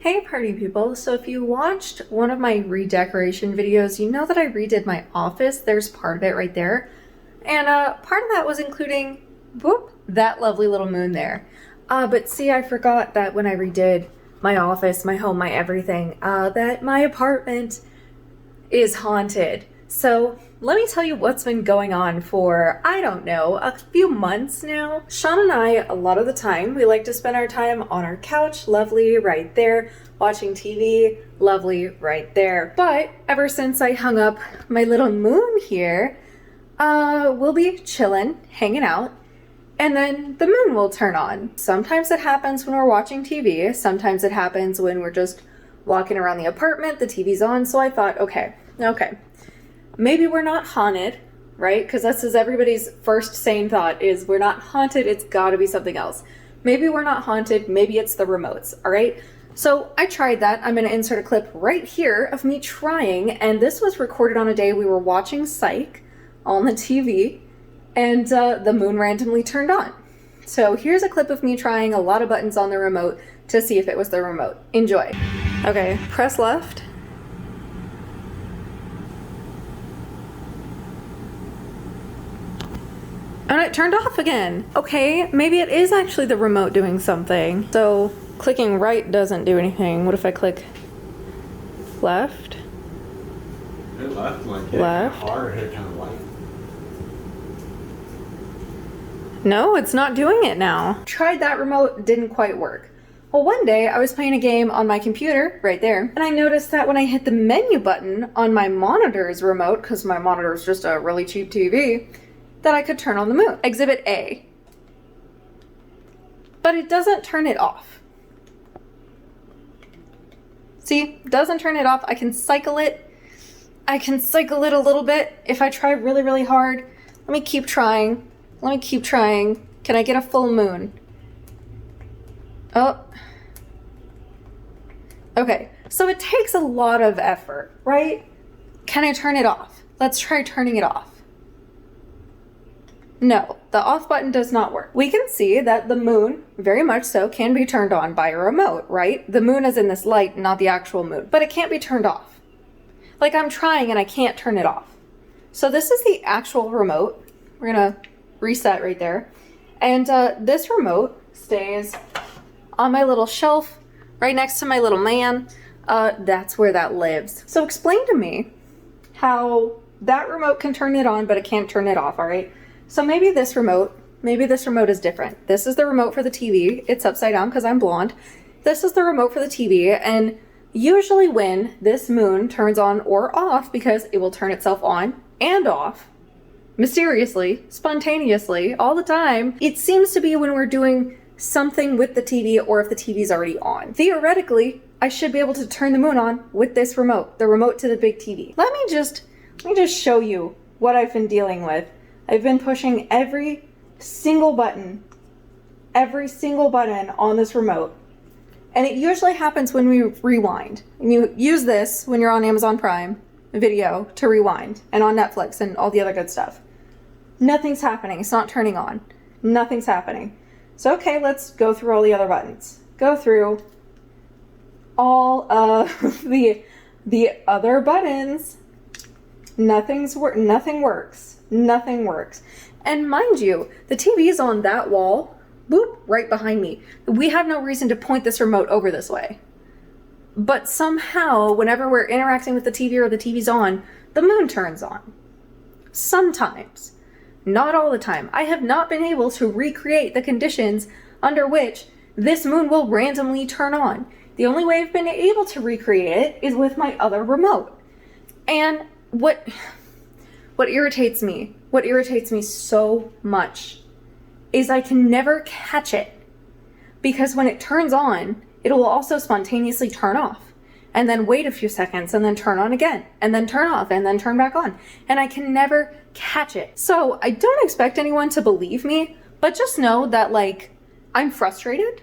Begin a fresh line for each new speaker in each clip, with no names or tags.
Hey party people, so if you watched one of my redecoration videos, you know that I redid my office. There's part of it right there. And part of that was including, whoop, that lovely little moon there. But see, I forgot that when I redid my office, my home, my everything, that my apartment is haunted. So let me tell you what's been going on for, I don't know, a few months now. Sean and I, a lot of the time, we like to spend our time on our couch, lovely right there, watching TV, lovely right there. But ever since I hung up my little moon here, we'll be chilling, hanging out, and then the moon will turn on. Sometimes it happens when we're watching TV, sometimes it happens when we're just walking around the apartment, the TV's on, so I thought, okay. Maybe we're not haunted, right? Because this is everybody's first sane thought is we're not haunted, it's gotta be something else. Maybe we're not haunted, maybe it's the remotes, all right? So I tried that. I'm gonna insert a clip right here of me trying, and this was recorded on a day we were watching Psych on the TV, and the moon randomly turned on. So here's a clip of me trying a lot of buttons on the remote to see if it was the remote. Enjoy. Okay, press left. And it turned off again. Okay, maybe it is actually the remote doing something. So clicking right doesn't do anything. What if I click left?
It left like
Left.
hard, hit kind of light.
No, it's not doing it now. Tried that remote, didn't quite work. Well, one day I was playing a game on my computer right there, and I noticed that when I hit the menu button on my monitor's remote, because my monitor is just a really cheap TV, that I could turn on the moon. Exhibit A. But it doesn't turn it off. See, doesn't turn it off. I can cycle it. I can cycle it a little bit if I try really, really hard. Let me keep trying. Let me keep trying. Can I get a full moon? Oh. Okay, so it takes a lot of effort, right? Can I turn it off? Let's try turning it off. No, the off button does not work. We can see that the moon, very much so, can be turned on by a remote, right? The moon is in this light, not the actual moon, but it can't be turned off. Like I'm trying and I can't turn it off. So this is the actual remote. We're gonna reset right there. And this remote stays on my little shelf, right next to my little man. That's where that lives. So explain to me how that remote can turn it on, but it can't turn it off, all right? So maybe this remote is different. This is the remote for the TV. It's upside down because I'm blonde. This is the remote for the TV, and usually when this moon turns on or off, because it will turn itself on and off, mysteriously, spontaneously, all the time, it seems to be when we're doing something with the TV or if the TV's already on. Theoretically, I should be able to turn the moon on with this remote, the remote to the big TV. Let me just show you what I've been dealing with. I've been pushing every single button on this remote. And it usually happens when we rewind. And you use this when you're on Amazon Prime Video to rewind, and on Netflix and all the other good stuff. Nothing's happening. It's not turning on. Nothing's happening. So okay, let's go through all the other buttons. Go through all of the other buttons. Nothing works. Nothing works. And mind you, the TV is on that wall, boop, right behind me. We have no reason to point this remote over this way. But somehow, whenever we're interacting with the TV or the TV's on, the moon turns on. Sometimes. Not all the time. I have not been able to recreate the conditions under which this moon will randomly turn on. The only way I've been able to recreate it is with my other remote. And what irritates me so much is I can never catch it, because when it turns on, it will also spontaneously turn off and then wait a few seconds and then turn on again and then turn off and then turn back on, and I can never catch it. So I don't expect anyone to believe me, but just know that, like, I'm frustrated.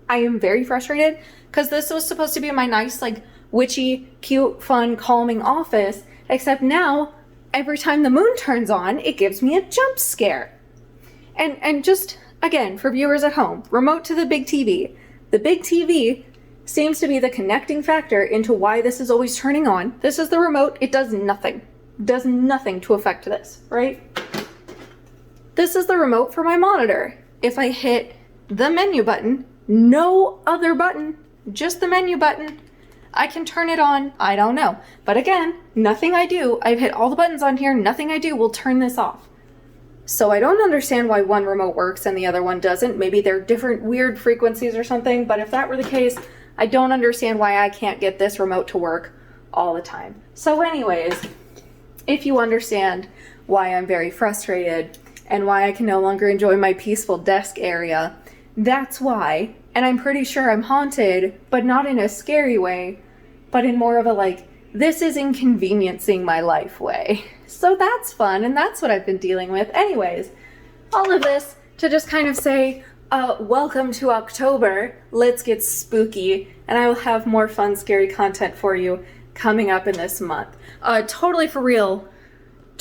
I am very frustrated because this was supposed to be my nice, like, witchy, cute, fun, calming office, except now every time the moon turns on, it gives me a jump scare. And just, again, for viewers at home, remote to the big TV. The big TV seems to be the connecting factor into why this is always turning on. This is the remote. It does nothing. Does nothing to affect this, right? This is the remote for my monitor. If I hit the menu button, no other button, just the menu button, I can turn it on. I don't know. But again, nothing I do, I've hit all the buttons on here, nothing I do will turn this off. So I don't understand why one remote works and the other one doesn't. Maybe they're different weird frequencies or something, but if that were the case, I don't understand why I can't get this remote to work all the time. So anyways, if you understand why I'm very frustrated and why I can no longer enjoy my peaceful desk area, that's why. And I'm pretty sure I'm haunted, but not in a scary way, but in more of a like, this is inconveniencing my life way. So that's fun, and that's what I've been dealing with. Anyways, all of this to just kind of say, welcome to October, let's get spooky, and I will have more fun, scary content for you coming up in this month. Totally for real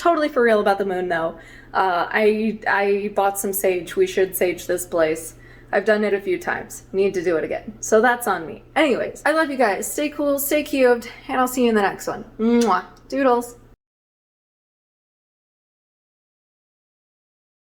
about the moon though. I bought some sage. We should sage this place. I've done it a few times. Need to do it again. So that's on me. Anyways, I love you guys. Stay cool, stay cubed, and I'll see you in the next one. Mwah. Doodles.